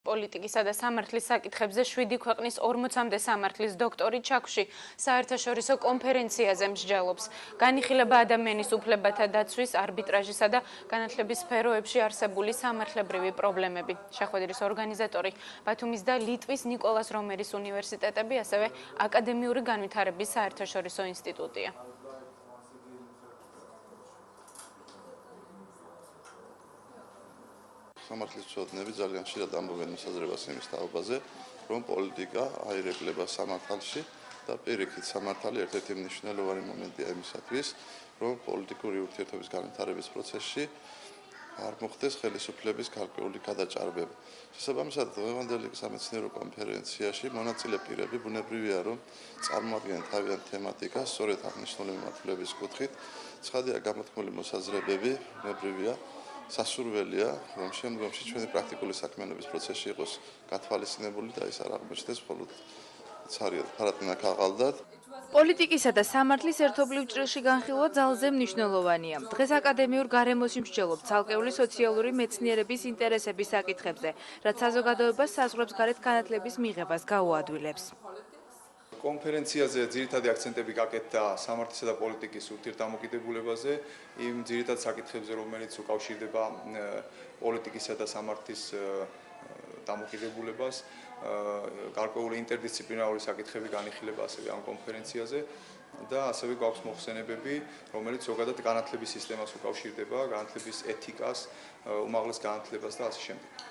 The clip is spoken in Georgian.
პოლიტიკისა და სამართლის საკითხებზე 7 ქვეყნის 40-მდე სამართლის დოქტორი ჩაქვში საერთაშორისო კონფერენციაზე მსჯელობს. განიხილება ადამიანის უფლებათა დაცვის, არბიტრაჟისა და განათლების სფეროებში არსებული სამართლებრივი პრობლემები. შეხვედრის ორგანიზატორი ბათუმის და ლიტვის ნიკოლას რომერის უნივერსიტეტები, ასევე აკადემიური განვითარების საერთაშორისო ინსტიტუტია. სამართლის მცოდნები ძალიან ხშირად ამბობენ მოსაზრებას იმის თაობაზე, რომ პოლიტიკა აირეკლება სამართალში და პირიქით სამართალი ერთ-ერთი მნიშვნელოვანი მომენტია იმისათვის, რომ პოლიტიკური ურთიერთობის განვითარების პროცესში არ მოხდეს ხელისუფლების გარკვეული გადაჭარბება. შესაბამისად, დღევანდელი სამეცნიერო კონფერენციაში მონაწილე პირები ბუნებრივია, რომ წარმოადგენენ თავიანთ თემატიკას, სწორედ აღნიშნული მიმართულების კუთხით, ცხადია გამოთქმული მოსაზრებები, ბუნებრივია, სასურველია, რომ შემდგომში ჩვენი პრაქტიკული საქმიანობის პროცესში იყოს გათვალისწინებული და ის არ აღმოჩნდეს მხოლოდ ფარატნაკ აღალდად. პოლიტიკისა და სამართლის ერთობლივ ჭრილში განხილვა ძალზე მნიშვნელოვანია. დღეს აკადემიურ გარემოში მსჯელობ ცალკეული სოციალური მეცნიერების ინტერესების საკითხებზე, რაც საზოგადოებას საზღვრებს გარეთ განათლების მიღებას გაუადვილებს. კონფერენციაზე ძირითადი აქცენტები გაკეთდა სამართლისა და პოლიტიკის ურთიერთდამოკიდებულებაზე, იმ ძირითად საკითხებზე, რომელიც უკავშირდება პოლიტიკისა და სამართლის დამოკიდებულებას, გარკვეული ინტერდისციპლინარული საკითხები განიხილება ასევე ამ კონფერენციაზე და ასევე გვაქვს მოხსენებები, რომელიც ზოგადად განათლების სისტემას უკავშირდება, განათლების ეთიკას, უმაღლეს განათლებას და ასე შემდეგ.